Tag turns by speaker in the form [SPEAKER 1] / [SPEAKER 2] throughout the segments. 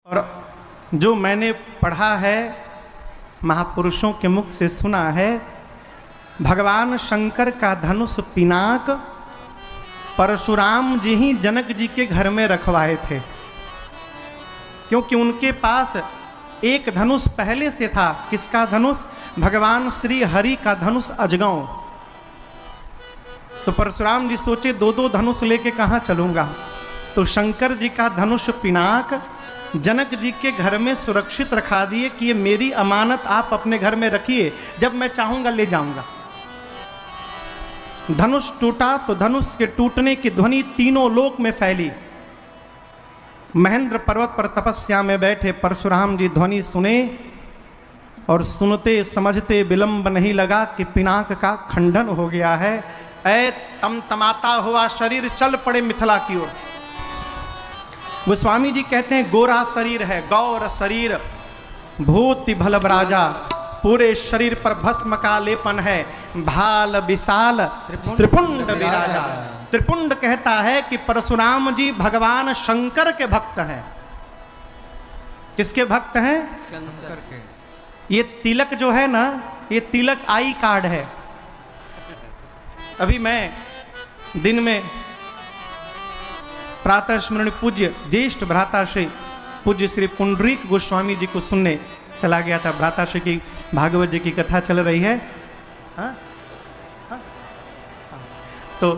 [SPEAKER 1] और जो मैंने पढ़ा है, महापुरुषों के मुख से सुना है, भगवान शंकर का धनुष पिनाक परशुराम जी ही जनक जी के घर में रखवाए थे, क्योंकि उनके पास एक धनुष पहले से था। किसका धनुष? भगवान श्री हरि का धनुष अजगौ। तो परशुराम जी सोचे दो दो धनुष लेके कहाँ चलूंगा, तो शंकर जी का धनुष पिनाक जनक जी के घर में सुरक्षित रखा दिए कि ये मेरी अमानत आप अपने घर में रखिए, जब मैं चाहूंगा ले जाऊंगा। धनुष टूटा तो धनुष के टूटने की ध्वनि तीनों लोक में फैली। महेंद्र पर्वत पर तपस्या में बैठे परशुराम जी ध्वनि सुने और सुनते समझते विलंब नहीं लगा कि पिनाक का खंडन हो गया है। ऐ तमतमाता हुआ शरीर चल पड़े मिथिला की ओर। गोस्वामी जी कहते हैं गोरा शरीर है, गौर शरीर, भूति भलब राजा, पूरे शरीर पर भस्म का लेपन है, भाल विशाल त्रिपुंड विराजा। त्रिपुंड कहता है कि परशुराम जी भगवान शंकर के भक्त हैं। किसके भक्त हैं?
[SPEAKER 2] शंकर के।
[SPEAKER 1] ये तिलक जो है ना, ये तिलक आई कार्ड है। अभी मैं दिन में प्रातः स्मरण पूज्य ज्येष्ठ भ्राताश्री पूज्य श्री पुंडरीक गोस्वामी जी को सुनने चला गया था। भ्राताश्री की भागवत जी की कथा चल रही है। हाँ? हाँ? तो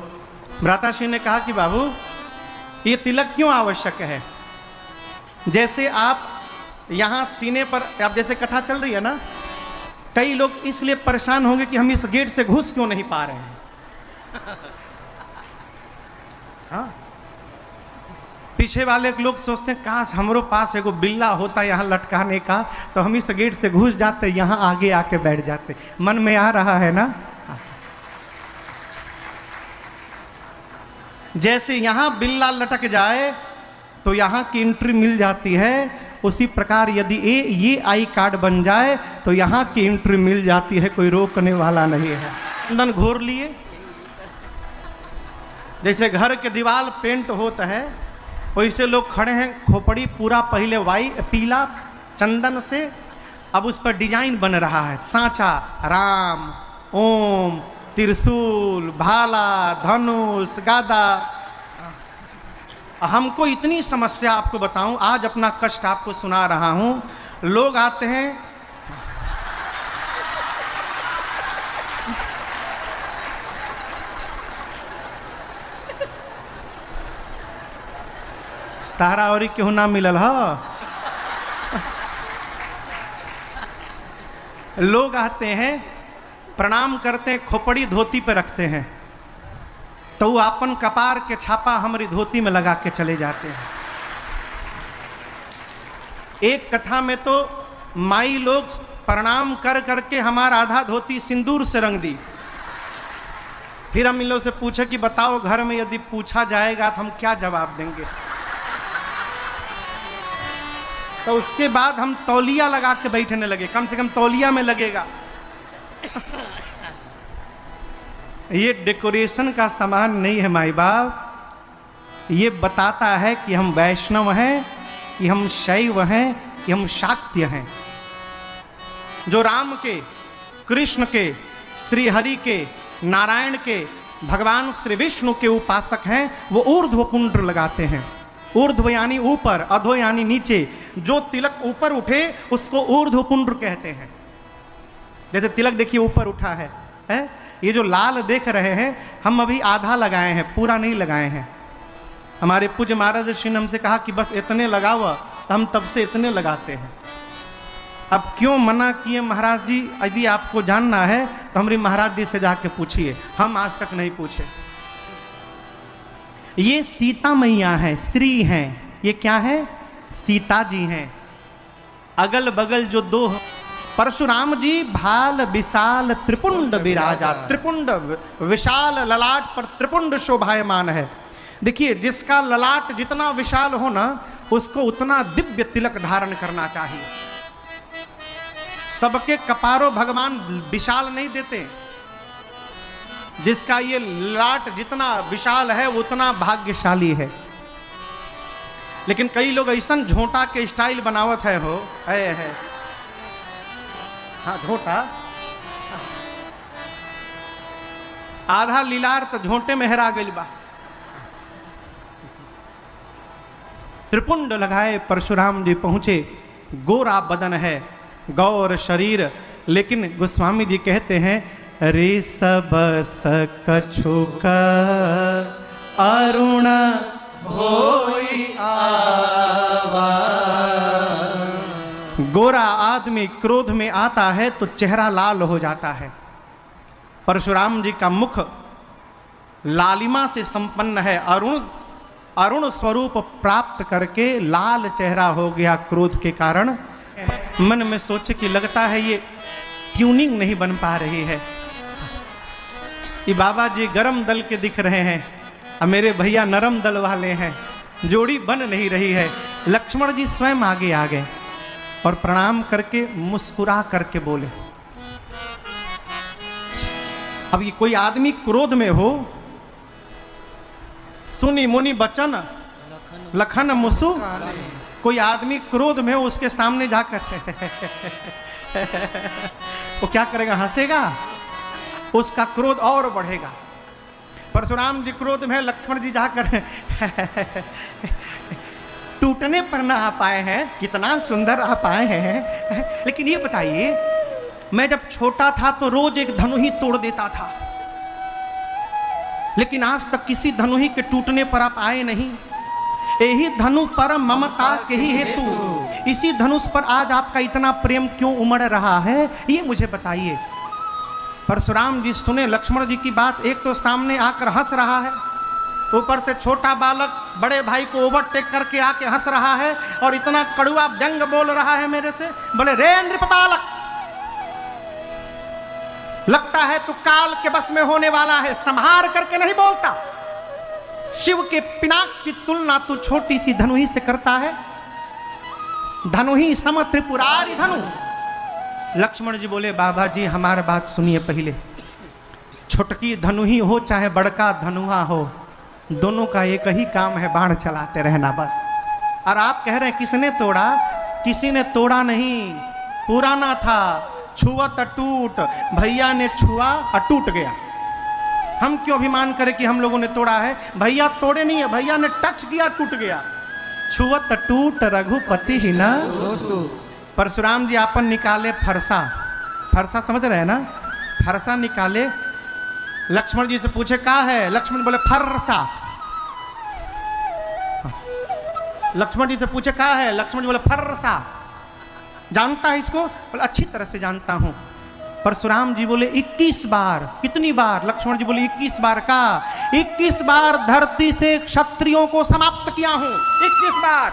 [SPEAKER 1] भ्राताश्री ने कहा कि बाबू ये तिलक क्यों आवश्यक है? जैसे आप यहाँ सीने पर, आप जैसे कथा चल रही है ना, कई लोग इसलिए परेशान होंगे कि हम इस गेट से घुस क्यों नहीं पा रहे हैं। हाँ? पीछे वाले लोग सोचते हैं काश हमारे पास एगो बिल्ला होता यहाँ लटकाने का, तो हम इस गेट से घुस जाते, यहाँ आगे आके बैठ जाते। मन में आ रहा है ना? जैसे यहाँ बिल्ला लटक जाए तो यहाँ की एंट्री मिल जाती है, उसी प्रकार यदि ये आई कार्ड बन जाए तो यहाँ की एंट्री मिल जाती है, कोई रोकने वाला नहीं है। चंदन घोर लिए, जैसे घर के दीवार पेंट होता है वैसे लोग खड़े हैं, खोपड़ी पूरा पहले पीला चंदन से, अब उस पर डिजाइन बन रहा है, सांचा, राम, ओम, त्रिशूल, भाला, धनुष, गादा। हमको इतनी समस्या आपको बताऊं, आज अपना कष्ट आपको सुना रहा हूं। लोग आते हैं, तारा और क्यों ना मिलल ह। लोग आते हैं, प्रणाम करते हैं, खोपड़ी धोती पे रखते हैं, तो वो अपन कपार के छापा हमारी धोती में लगा के चले जाते हैं। एक कथा में तो माई लोग प्रणाम कर करके हमारा आधा धोती सिंदूर से रंग दी। फिर हम इन लोगों से पूछे कि बताओ घर में यदि पूछा जाएगा तो हम क्या जवाब देंगे। तो उसके बाद हम तौलिया लगा के बैठने लगे, कम से कम तौलिया में लगेगा। ये डेकोरेशन का सामान नहीं है माई बाप, ये बताता है कि हम वैष्णव हैं, कि हम शैव हैं, कि हम शाक्य हैं। जो राम के, कृष्ण के, श्री हरि के, नारायण के, भगवान श्री विष्णु के उपासक हैं, वो ऊर्ध्व पुंड्र लगाते हैं। ऊर्ध्व यानी ऊपर, अधो यानी नीचे। जो तिलक ऊपर उठे उसको ऊर्ध्व पुंड्र कहते हैं। जैसे तिलक देखिए ऊपर उठा है? ये जो लाल देख रहे हैं, हम अभी आधा लगाए हैं, पूरा नहीं लगाए हैं। हमारे पूज्य महाराज श्री ने हमसे कहा कि बस इतने लगाओ, तो हम तब से इतने लगाते हैं। अब क्यों मना किए महाराज जी? यदि आपको जानना है तो हमारी महाराज जी से जाके पूछिए, हम आज तक नहीं पूछे। ये सीता मैया है, श्री हैं। ये क्या है? सीता जी हैं। अगल बगल जो दो, परशुराम जी भाल विशाल त्रिपुंड विराजा। त्रिपुंड विशाल ललाट पर त्रिपुंड शोभायमान है। देखिए, जिसका ललाट जितना विशाल हो ना, उसको उतना दिव्य तिलक धारण करना चाहिए। सबके कपारों भगवान विशाल नहीं देते। जिसका ये ललाट जितना विशाल है उतना भाग्यशाली है। लेकिन कई लोग ऐसा झोंटा के स्टाइल बनावत है हो है। हाँ झोंटा, आधा लीलार तो झोंटे में हेरा गइल बा। त्रिपुंड लगाए परशुराम जी पहुंचे, गोरा बदन है गौर शरीर, लेकिन गोस्वामी जी कहते हैं रे सब कछुक अरुण होई आवा। गोरा आदमी क्रोध में आता है तो चेहरा लाल हो जाता है। परशुराम जी का मुख लालिमा से संपन्न है, अरुण स्वरूप प्राप्त करके लाल चेहरा हो गया क्रोध के कारण। मन में सोचे कि लगता है ये ट्यूनिंग नहीं बन पा रही है, ये बाबा जी गरम दल के दिख रहे हैं और मेरे भैया नरम दल वाले हैं, जोड़ी बन नहीं रही है। लक्ष्मण जी स्वयं आगे आ गए और प्रणाम करके मुस्कुरा करके बोले। अब ये कोई आदमी क्रोध में हो, सुनी मुनि बचन लखन मुसु, कोई आदमी क्रोध में हो उसके सामने जाकर वो क्या करेगा, हंसेगा, उसका क्रोध और बढ़ेगा। परशुराम जी क्रोध में, लक्ष्मण जी जाकर टूटने पर ना आ पाए हैं, कितना सुंदर आ पाए हैं। लेकिन ये बताइए, मैं जब छोटा था तो रोज एक धनु ही तोड़ देता था, लेकिन आज तक किसी धनु ही के टूटने पर आप आए नहीं। यही धनु पर ममता के ही हेतु, इसी धनुष पर आज आपका इतना प्रेम क्यों उमड़ रहा है, ये मुझे बताइए। परशुराम जी सुने लक्ष्मण जी की बात, एक तो सामने आकर हंस रहा है, ऊपर से छोटा बालक बड़े भाई को ओवरटेक करके आके हंस रहा है और इतना कड़ुआ व्यंग बोल रहा है मेरे से। बोले रे इंद्र बालक, लगता है तू काल के बस में होने वाला है, संहार करके नहीं बोलता। शिव के पिनाक की तुलना तू छोटी सी धनु ही से करता है, धनु ही सम त्रिपुरारी धनु। लक्ष्मण जी बोले बाबा जी हमारी बात सुनिए पहले, छोटकी धनु ही हो चाहे बड़का धनुआ हो, दोनों का एक ही काम है, बाण चलाते रहना बस। और आप कह रहे हैं किसने तोड़ा, किसी ने तोड़ा नहीं, पुराना था, छुआ तो टूट, भैया ने छुआ और टूट गया। हम क्यों अभिमान करें कि हम लोगों ने तोड़ा है, भैया तोड़े नहीं है, भैया ने टच किया टूट गया। छुआ तो टूट रघुपति ही ना। परशुराम जी आपन निकाले फरसा, फरसा समझ रहे हैं ना, फरसा निकाले, लक्ष्मण जी से पूछे क्या है, लक्ष्मण बोले फरसा। लक्ष्मण जी से पूछे क्या है, लक्ष्मण जी बोले फरसा। जानता है इसको, बोले अच्छी तरह से जानता हूं। परशुराम जी बोले 21 बार, कितनी बार, लक्ष्मण जी बोले 21 बार का, 21 बार धरती से क्षत्रियों को समाप्त किया हूं, 21 बार।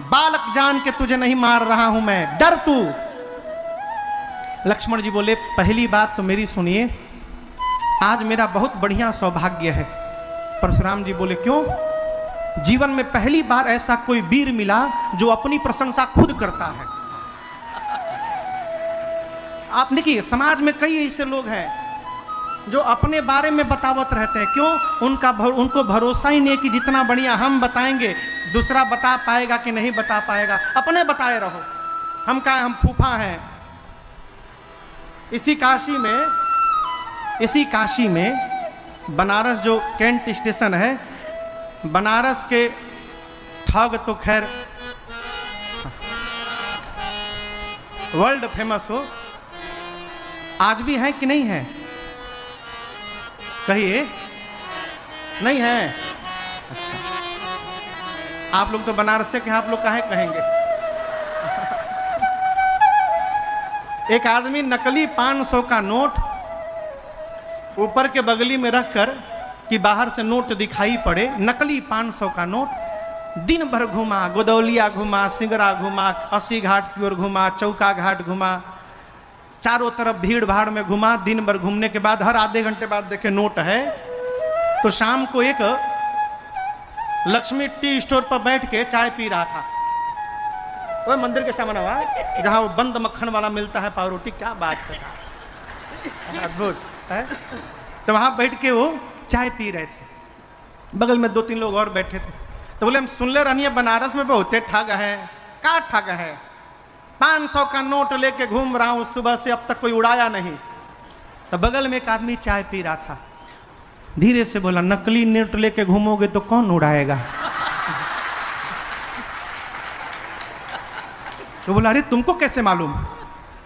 [SPEAKER 1] बालक जान के तुझे नहीं मार रहा हूं मैं, डर तू। लक्ष्मण जी बोले पहली बात तो मेरी सुनिए, आज मेरा बहुत बढ़िया सौभाग्य है। परशुराम जी बोले क्यों? जीवन में पहली बार ऐसा कोई वीर मिला जो अपनी प्रशंसा खुद करता है। आप देखिए समाज में कई ऐसे लोग हैं जो अपने बारे में बतावत रहते हैं, क्यों? उनको भरोसा ही नहीं कि जितना बढ़िया हम बताएंगे दूसरा बता पाएगा कि नहीं बता पाएगा, अपने बताए रहो। हम क्या, हम फूफा हैं। इसी काशी में बनारस जो कैंट स्टेशन है, बनारस के ठग तो खैर वर्ल्ड फेमस हो, आज भी है कि नहीं है? कहिए, नहीं है? अच्छा, आप लोग तो बनारस के, आप लोग काहे कहेंगे? एक आदमी नकली 500 का नोट ऊपर के बगली में रखकर कि बाहर से नोट दिखाई पड़े, नकली 500 का नोट दिन भर घुमा, गोदौलिया घुमा, सिंगरा घुमा, 80 घाट की ओर घुमा, चौका घाट घुमा, चारों तरफ भीड़ भाड़ में घुमा। दिन भर घूमने के बाद हर आधे घंटे बाद देखे नोट है, तो शाम को एक लक्ष्मी टी स्टोर पर बैठ के चाय पी रहा था, वो मंदिर के सामने वहाँ जहाँ वो बंद मक्खन वाला मिलता है, पाव रोटी, क्या बात है, अद्भुत है। तो वहाँ बैठ के वो चाय पी रहे थे, बगल में 2-3 लोग और बैठे थे। तो बोले हम सुन ले रही बनारस में बहुते ठग है। क्या ठग है? 500 का नोट लेके घूम रहा हूं सुबह से, अब तक कोई उड़ाया नहीं। तो बगल में एक आदमी चाय पी रहा था, धीरे से बोला नकली नोट लेके घूमोगे तो कौन उड़ाएगा? तो बोला अरे तुमको कैसे मालूम?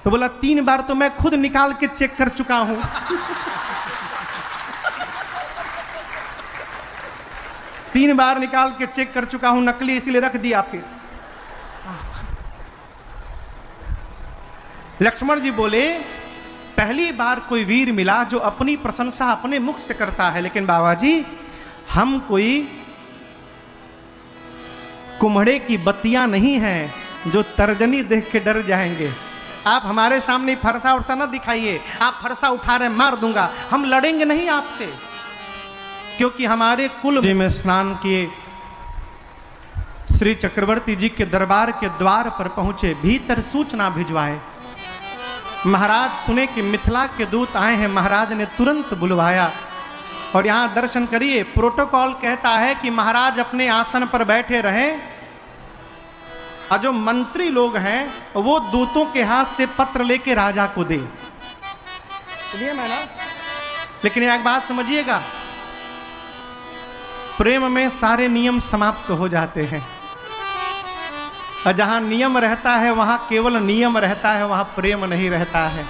[SPEAKER 1] तो बोला 3 बार तो मैं खुद निकाल के चेक कर चुका हूं। 3 बार निकाल के चेक कर चुका हूं, नकली इसीलिए रख दिया फिर। लक्ष्मण जी बोले पहली बार कोई वीर मिला जो अपनी प्रशंसा अपने मुख से करता है, लेकिन बाबा जी हम कोई कुम्हड़े की बत्तियां नहीं हैं जो तर्जनी देख के डर जाएंगे। आप हमारे सामने फरसा उरसा ना दिखाइए, आप फरसा उठा रहे मार दूंगा, हम लड़ेंगे नहीं आपसे। क्योंकि हमारे कुल में स्नान किए, श्री चक्रवर्ती जी के दरबार के द्वार पर पहुंचे, भीतर सूचना भिजवाए। महाराज सुने कि मिथिला के दूत आए हैं, महाराज ने तुरंत बुलवाया और यहां दर्शन करिए। प्रोटोकॉल कहता है कि महाराज अपने आसन पर बैठे रहें और जो मंत्री लोग हैं वो दूतों के हाथ से पत्र लेके राजा को दे। चलिए मैं ना, लेकिन एक बात समझिएगा, प्रेम में सारे नियम समाप्त हो जाते हैं और जहां नियम रहता है वहां केवल नियम रहता है, वहां प्रेम नहीं रहता है।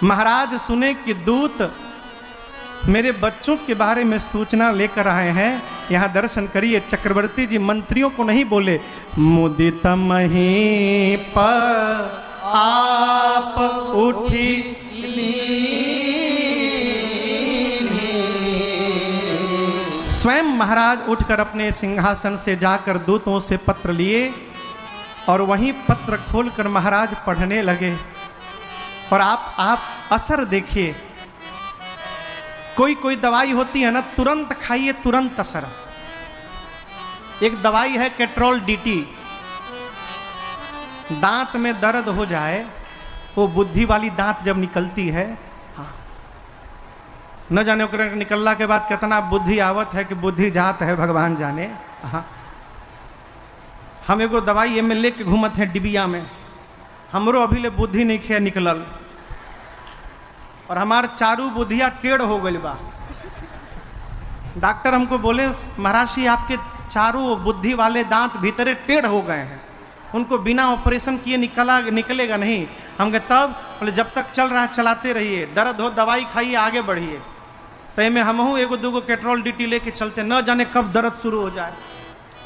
[SPEAKER 1] महाराज सुने कि दूत मेरे बच्चों के बारे में सूचना लेकर आए हैं। यहां दर्शन करिए, चक्रवर्ती जी मंत्रियों को नहीं बोले मुदित मही पर आप उठी स्वयं महाराज उठकर अपने सिंहासन से जाकर दूतों से पत्र लिए और वहीं पत्र खोलकर महाराज पढ़ने लगे। और आप असर देखिए, कोई कोई दवाई होती है ना तुरंत खाइए तुरंत असर। एक दवाई है कैट्रोल डीटी, दांत में दर्द हो जाए, वो बुद्धि वाली दांत जब निकलती है, न जाने ओकरे निकलला के बाद कितना बुद्धि आवत है कि बुद्धि जात है भगवान जाने। हाँ, हम एगो दवाई एम लेके घूमत हैं डिबिया में, हमरो अभी ले बुद्धि नहीं खे निकलल और हमार चारू बुद्धिया टेढ़ हो गई बा। डॉक्टर हमको बोले महाराज जी आपके चारों बुद्धि वाले दांत भीतरे टेढ़ हो गए हैं, उनको बिना ऑपरेशन किए निकलेगा नहीं। हम कहे तब? बोले जब तक चल रहा है चलाते रहिए, दर्द हो दवाई खाइए आगे बढ़िए। तो में हमहू एगो दूगो कैट्रोल डीटी लेके चलते, न जाने कब दर्द शुरू हो जाए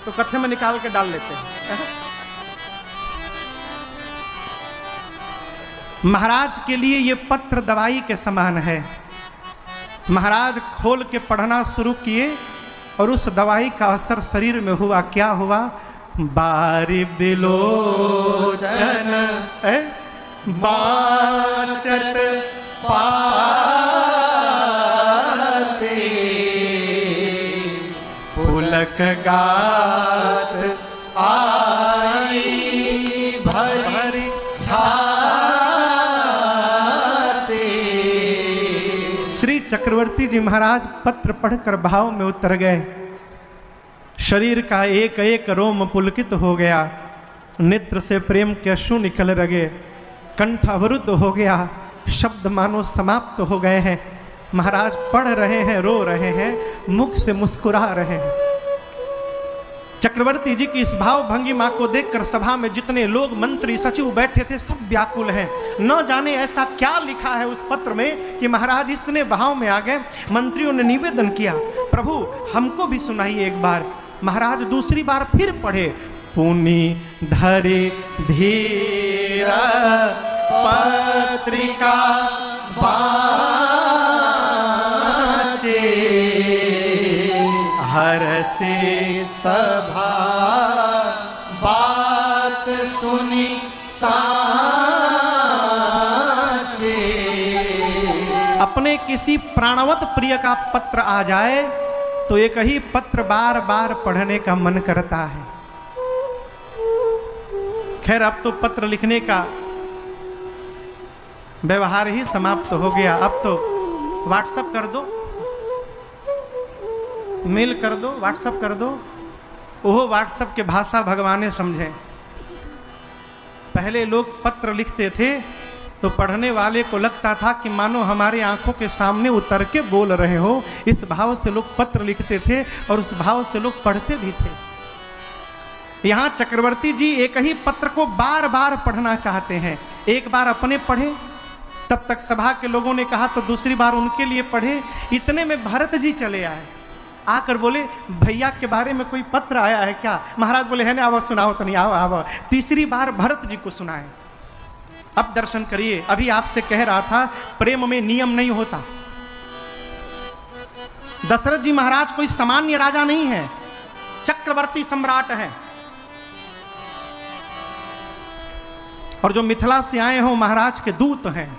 [SPEAKER 1] तो कत्थे में निकाल के डाल लेते हैं। महाराज के लिए ये पत्र दवाई के समान है। महाराज खोल के पढ़ना शुरू किए और उस दवाई का असर शरीर में हुआ। क्या हुआ? बारी बिलोचन बाचत पाते पुलक गात आई भरी छाते। श्री चक्रवर्ती जी महाराज पत्र पढ़कर भाव में उतर गए। शरीर का एक एक रोम पुलकित हो गया, नेत्र से प्रेम के अश्रु निकल लगे, कंठ अवरुद्ध हो गया, शब्द मानो समाप्त हो गए हैं। महाराज पढ़ रहे हैं, रो रहे हैं, मुख से मुस्कुरा रहे हैं। चक्रवर्ती जी की इस भाव भंगिमा को देखकर सभा में जितने लोग मंत्री सचिव बैठे थे सब व्याकुल हैं। न जाने ऐसा क्या लिखा है उस पत्र में कि महाराज इतने भाव में आ गए। मंत्रियों ने निवेदन किया, प्रभु हमको भी सुनाइए एक बार। महाराज दूसरी बार फिर पढ़े, पुनि धरे धीरा पत्रिका बाचे हर से सभा बात सुनी साचे। अपने किसी प्राणवत प्रिय का पत्र आ जाए तो एक ही पत्र बार बार पढ़ने का मन करता है। खैर अब तो पत्र लिखने का व्यवहार ही समाप्त हो गया। अब तो व्हाट्सएप कर दो, मेल कर दो, व्हाट्सअप कर दो, वो व्हाट्सअप के भाषा भगवाने समझे। पहले लोग पत्र लिखते थे तो पढ़ने वाले को लगता था कि मानो हमारे आंखों के सामने उतर के बोल रहे हो। इस भाव से लोग पत्र लिखते थे और उस भाव से लोग पढ़ते भी थे। यहाँ चक्रवर्ती जी एक ही पत्र को बार बार पढ़ना चाहते हैं। एक बार अपने पढ़े, तब तक सभा के लोगों ने कहा तो दूसरी बार उनके लिए पढ़े। इतने में भरत जी चले आए, आकर बोले भैया के बारे में कोई पत्र आया है क्या? महाराज बोले है ना, आओ सुनाओ तो नहीं, आओ आओ। तीसरी बार भरत जी को सुनाए। अब दर्शन करिए। अभी आपसे कह रहा था प्रेम में नियम नहीं होता। दशरथ जी महाराज कोई सामान्य राजा नहीं है, चक्रवर्ती सम्राट हैं। और जो मिथिला से आए हो महाराज के दूत हैं।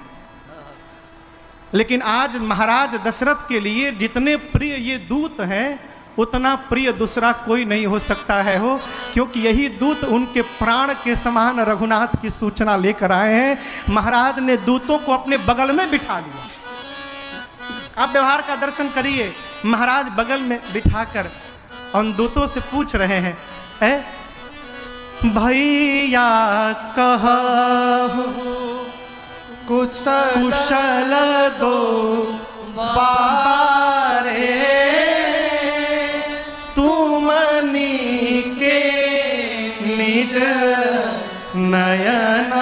[SPEAKER 1] लेकिन आज महाराज दशरथ के लिए जितने प्रिय ये दूत हैं उतना प्रिय दूसरा कोई नहीं हो सकता है हो, क्योंकि यही दूत उनके प्राण के समान रघुनाथ की सूचना लेकर आए हैं। महाराज ने दूतों को अपने बगल में बिठा लिया। आप व्यवहार का दर्शन करिए। महाराज बगल में बिठाकर उन दूतों से पूछ रहे हैं, भैया कहु कुशल दो बारे, तुमनी के निज नयन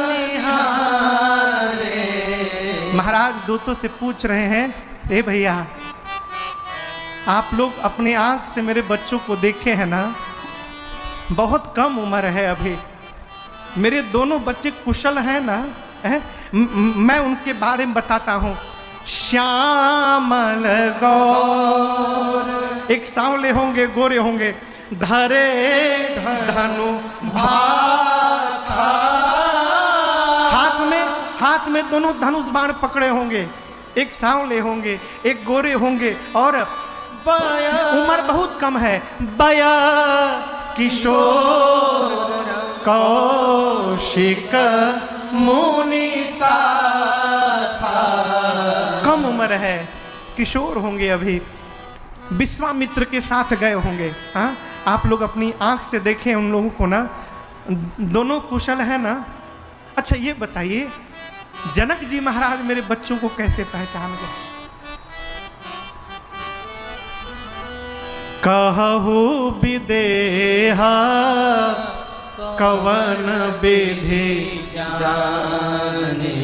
[SPEAKER 1] निहारे। महाराज दूतों से पूछ रहे हैं, ए भैया आप लोग अपने आंख से मेरे बच्चों को देखे हैं ना? बहुत कम उम्र है अभी, मेरे दोनों बच्चे कुशल हैं ना? मैं उनके बारे में बताता हूँ। श्यामल गौर, एक सांवले होंगे, गोरे होंगे, धरे धनु भाथा, हाथ में दोनों धनुष बाण पकड़े होंगे। एक सांवले होंगे, एक गोरे होंगे, और उम्र बहुत कम है। बया किशोर कौशिक मुनि साथा, कम उम्र है, किशोर होंगे अभी, विश्वामित्र के साथ गए होंगे। हाँ, आप लोग अपनी आंख से देखें उन लोगों को ना, दोनों कुशल है ना? अच्छा ये बताइए, जनक जी महाराज मेरे बच्चों को कैसे पहचान गए? कहु विदेहा कवन विधि जाने,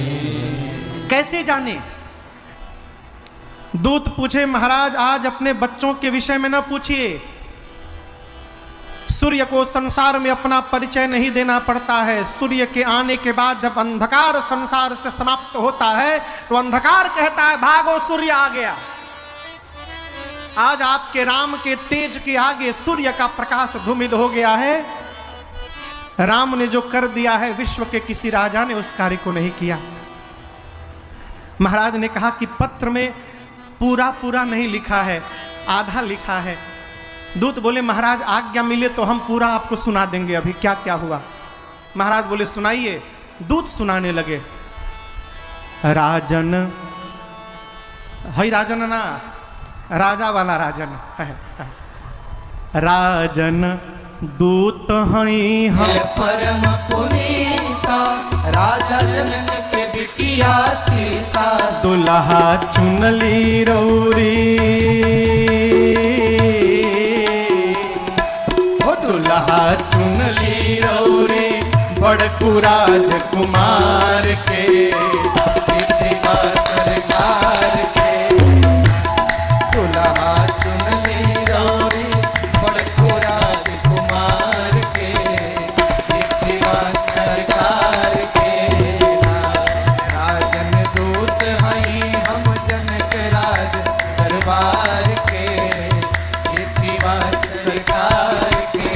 [SPEAKER 1] कैसे जाने? दूत पूछे, महाराज आज अपने बच्चों के विषय में न पूछिए। सूर्य को संसार में अपना परिचय नहीं देना पड़ता है। सूर्य के आने के बाद जब अंधकार संसार से समाप्त होता है तो अंधकार कहता है भागो सूर्य आ गया। आज आपके राम के तेज के आगे सूर्य का प्रकाश धूमिल हो गया है। राम ने जो कर दिया है विश्व के किसी राजा ने उस कार्य को नहीं किया। महाराज ने कहा कि पत्र में पूरा पूरा नहीं लिखा है, आधा लिखा है। दूत बोले महाराज आज्ञा मिले तो हम पूरा आपको सुना देंगे अभी क्या क्या हुआ। महाराज बोले सुनाइए। दूत सुनाने लगे। राजन है, राजन ना राजा वाला राजन है। राजन दूत हई हम
[SPEAKER 2] परम पुनीता, राजा जनक के बिटिया सीता,
[SPEAKER 1] दुल्हा चुनली रौरी, हो दुल्हा चुनली रौरी, बड़कू राजकुमार के, चिट्ठी सरकार के, दुल्हा चुनली रौरी, बड़कू राजकुमार के, चिट्ठी सरकार के, राजन दूत हई हम जनक राज दरबार के, चिट्ठी सरकार के।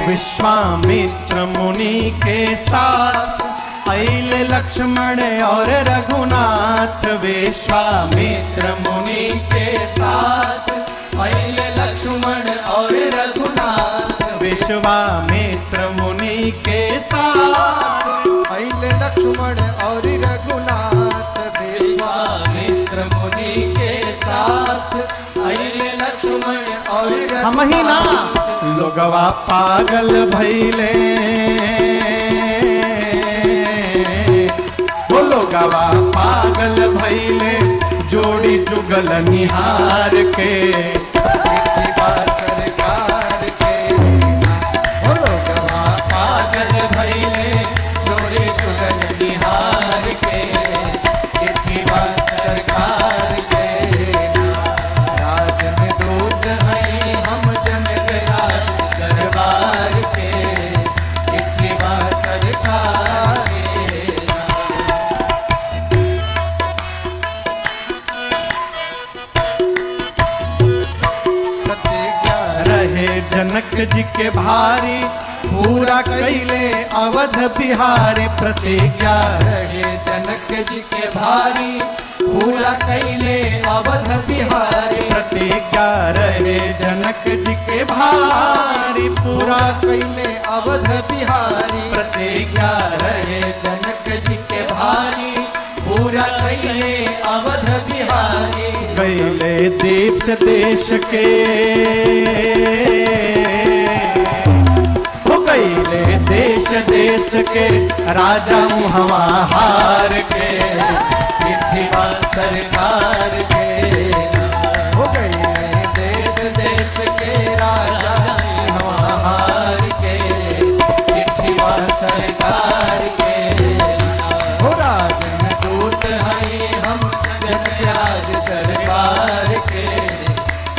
[SPEAKER 1] विश्वामित्र मुनि के साथ अइल लक्ष्मण और रघुनाथ, विश्वामित्र मुनि के साथ अइल लक्ष्मण और रघुनाथ, विश्वामित्र मुनि के साथ
[SPEAKER 2] लक्ष्मण और रघुनाथ विश्वामित्र मुनि के साथ अइले लक्ष्मण और
[SPEAKER 1] हम ही ना
[SPEAKER 2] लोगवा पागल भइले
[SPEAKER 1] वो लोगवा पागल भइले जोड़ी जुगल निहार के
[SPEAKER 2] सरकार के वो लोगवा पागल भइले जोड़ी जुगल निहार के चिट्ठीवा सरकार के राजन दूत हैं हम जनक राज दरबार के चिट्ठीवा सरकार
[SPEAKER 1] जनक जी के भारी पूरा कैले अवध बिहारी प्रतिज्ञा
[SPEAKER 2] रहे जनक जी के भारी पूरा कैले अवध बिहारी
[SPEAKER 1] प्रतिज्ञा रहे जनक जी के भारी
[SPEAKER 2] पूरा कैले अवध बिहारी
[SPEAKER 1] प्रतिज्ञा
[SPEAKER 2] रहे जनक जी के भारी पूरा कैले अवध बिहारी
[SPEAKER 1] कैले देश देश के कैले देश देश के राजा हवा हार के
[SPEAKER 2] चिट्ठीवा सरकार के हो गए देश देश के राजा हवा हार के चिट्ठीवा सरकार के हो राजन दूत हैं हम जनराज दरबार के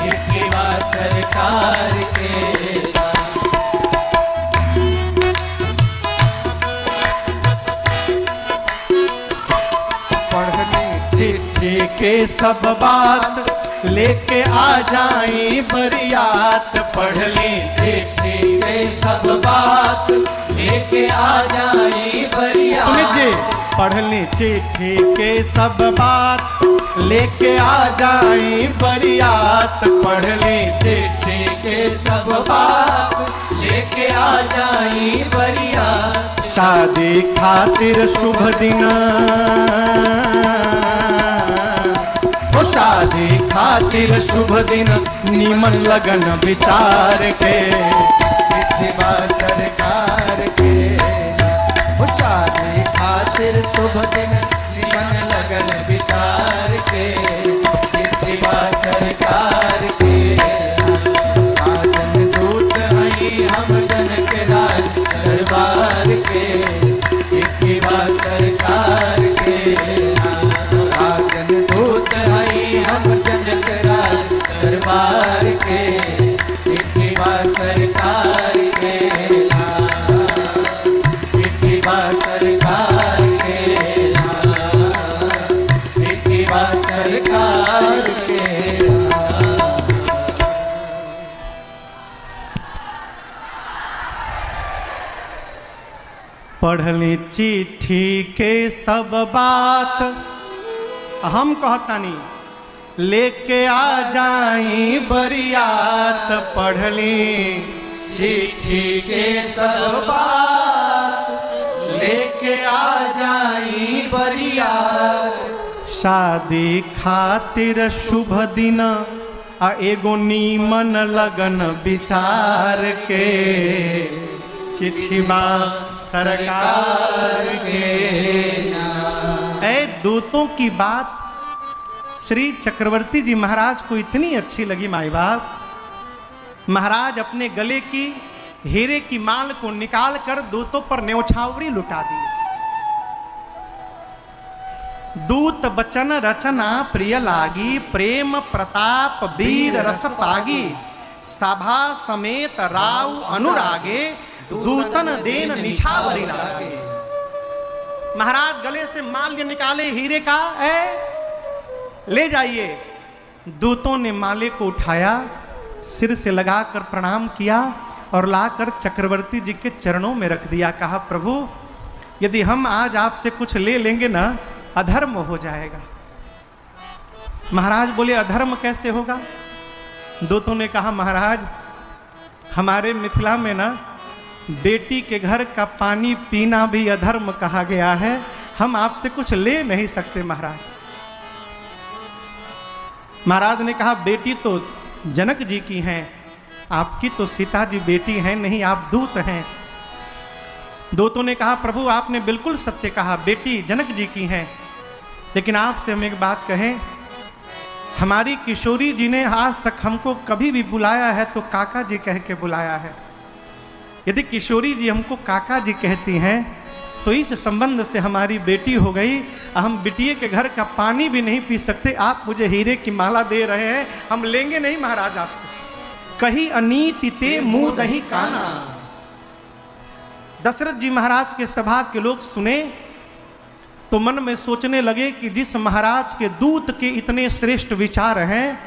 [SPEAKER 2] चिट्ठीवा सरकार के
[SPEAKER 1] चिट्ठी के सब बात लेके आ जाई बरियात पढ़ ली
[SPEAKER 2] चिट्ठी के सब बात लेके आ जाई बरियात
[SPEAKER 1] लीजिए पढ़ ली चिट्ठी के सब बात लेके आ जाई बरियात पढ़ ली
[SPEAKER 2] चिट्ठी के सब बात लेके आ जाई बरियात
[SPEAKER 1] शादी खातिर शुभ दिन शादी खातिर शुभ दिन नीमन लगन विचार के
[SPEAKER 2] चिट्ठीवा सरकार के शादी खातिर शुभ दिन नीमन लगन विचार के चिट्ठीवा सरकार के राजन दूत हैं हम जनक राज दरबार के चिट्ठीवा सरकार के राजन दूत हम जनक राज दरबार के चिट्ठीवा सरकार के चिट्ठीवा सरकार के चिट्ठीवा सरकार के
[SPEAKER 1] पढ़ ली चिट्ठी के सब बात हम कहतानी लेके आ जाई बरियात पढ़ ली
[SPEAKER 2] चिट्ठी के सब बात लेके आ जाई बरियात
[SPEAKER 1] शादी खातिर शुभ दिन आ एगो नीमन लगन विचार के चिट्ठीवा सरकार के दूतों की बात श्री चक्रवर्ती जी महाराज को इतनी अच्छी लगी माई बाप महाराज अपने गले की हीरे की माल को निकाल कर दूतों पर न्यौछावरी लुटा दी दूत बचन रचना प्रिय लागी प्रेम प्रताप वीर रस पागी सभा समेत राव अनुरागे दूतन देन निछावरी लागे महाराज गले से माल्य निकाले हीरे का ले जाइए दूतों ने माले को उठाया सिर से लगाकर प्रणाम किया और लाकर चक्रवर्ती जी के चरणों में रख दिया कहा प्रभु यदि हम आज आपसे कुछ ले लेंगे ना अधर्म हो जाएगा महाराज बोले अधर्म कैसे होगा दूतों ने कहा महाराज हमारे मिथिला में ना बेटी के घर का पानी पीना भी अधर्म कहा गया है हम आपसे कुछ ले नहीं सकते महाराज। महाराज ने कहा बेटी तो जनक जी की हैं, आपकी तो सीता जी बेटी हैं नहीं, आप दूत हैं। दूतों ने कहा प्रभु आपने बिल्कुल सत्य कहा, बेटी जनक जी की हैं, लेकिन आपसे हम एक बात कहें, हमारी किशोरी जी ने आज तक हमको कभी भी बुलाया है तो काका जी कह के बुलाया है। यदि किशोरी जी हमको काका जी कहती हैं तो इस संबंध से हमारी बेटी हो गई। हम बिटिया के घर का पानी भी नहीं पी सकते, आप मुझे हीरे की माला दे रहे हैं, हम लेंगे नहीं महाराज आपसे। कही अनीति ते मुंह दही काना। दशरथ जी महाराज के सभा के लोग सुने तो मन में सोचने लगे कि जिस महाराज के दूत के इतने श्रेष्ठ विचार हैं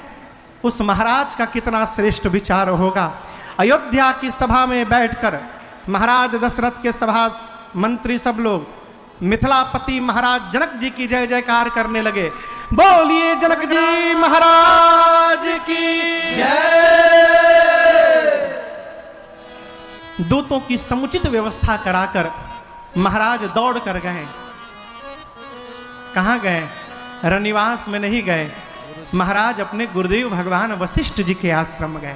[SPEAKER 1] उस महाराज का कितना श्रेष्ठ विचार होगा। अयोध्या की सभा में बैठकर महाराज दशरथ के सभा मंत्री सब लोग मिथिलापति महाराज जनक जी की जय जयकार करने लगे। बोलिए जनक जी महाराज की
[SPEAKER 2] जय।
[SPEAKER 1] दूतों की समुचित व्यवस्था कराकर महाराज दौड़ कर गए। कहाँ गए? रनिवास में नहीं गए, महाराज अपने गुरुदेव भगवान वशिष्ठ जी के आश्रम गए।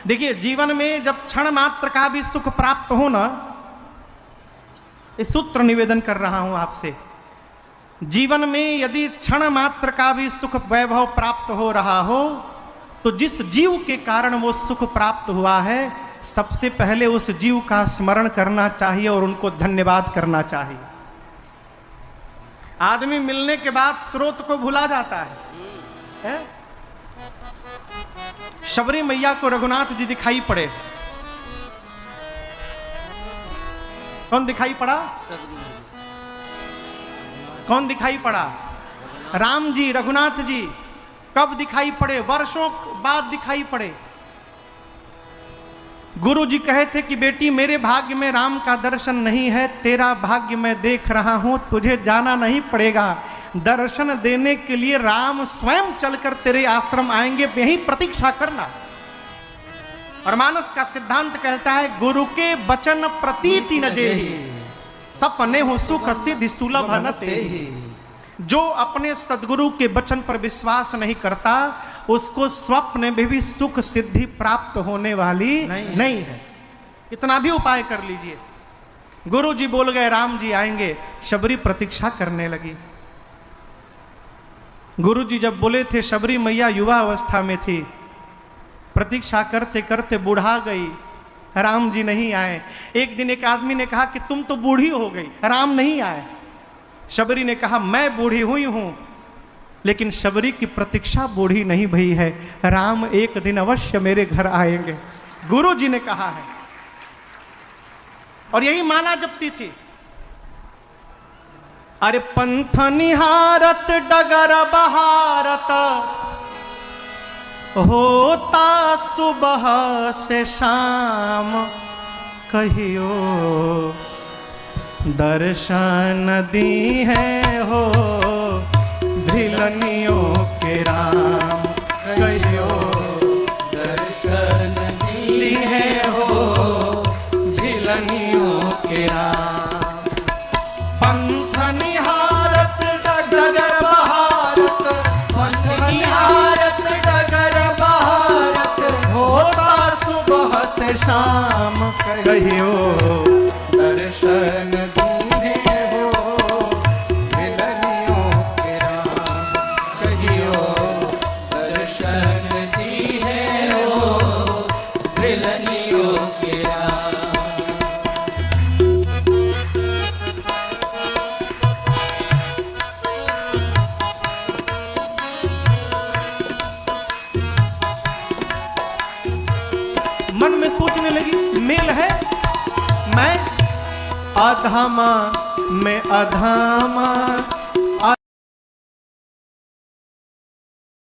[SPEAKER 1] देखिए जीवन में जब क्षण मात्र का भी सुख प्राप्त हो ना, इस सूत्र निवेदन कर रहा हूं आपसे, जीवन में यदि क्षण मात्र का भी सुख वैभव प्राप्त हो रहा हो तो जिस जीव के कारण वो सुख प्राप्त हुआ है सबसे पहले उस जीव का स्मरण करना चाहिए और उनको धन्यवाद करना चाहिए। आदमी मिलने के बाद स्रोत को भुला जाता है? शबरी मैया को रघुनाथ जी दिखाई पड़े, कौन दिखाई पड़ा? कौन दिखाई पड़ा? राम जी, रघुनाथ जी। कब दिखाई पड़े? वर्षों बाद दिखाई पड़े। गुरु जी कहे थे कि बेटी मेरे भाग्य में राम का दर्शन नहीं है, तेरा भाग्य मैं देख रहा हूं, तुझे जाना नहीं पड़ेगा, दर्शन देने के लिए राम स्वयं चलकर तेरे आश्रम आएंगे, यहीं प्रतीक्षा करना। और मानस का सिद्धांत कहता है गुरु के वचन प्रतीति न जेहि, सपने हो सुख सिद्धि सुलभ न तेहि। जो अपने सदगुरु के वचन पर विश्वास नहीं करता उसको स्वप्न में भी सुख सिद्धि प्राप्त होने वाली नहीं है। इतना भी उपाय कर लीजिए। गुरु जी बोल गए राम जी आएंगे, शबरी प्रतीक्षा करने लगी। गुरु जी जब बोले थे, शबरी मैया युवा अवस्था में थी, प्रतीक्षा करते करते बूढ़ा गई, राम जी नहीं आए। एक दिन एक आदमी ने कहा कि तुम तो बूढ़ी हो गई, राम नहीं आए। शबरी ने कहा मैं बूढ़ी हुई हूं, लेकिन शबरी की प्रतीक्षा बूढ़ी नहीं भई है, राम एक दिन अवश्य मेरे घर आएंगे, गुरु जी ने कहा है। और यही माला जपती थी। अरे पंथ निहारत डगर बहारत, होता सुबह से शाम, कहियो दर्शन दी है हो भिलनियों के राम, कहियो
[SPEAKER 2] दर्शन दी
[SPEAKER 1] है हो भिलनियों के राम। पंथ निहारत
[SPEAKER 2] डगर बहारत, पंथ निहारत डगर बहारत,
[SPEAKER 1] होता सुबह से शाम, कहियो
[SPEAKER 2] दर्शन दीने हो मिलनियों के राम, कहियो दर्शन दीने हो मिलनियों के राम।
[SPEAKER 1] मन में सोचने लगी मेल है, मैं अधामा में अधामा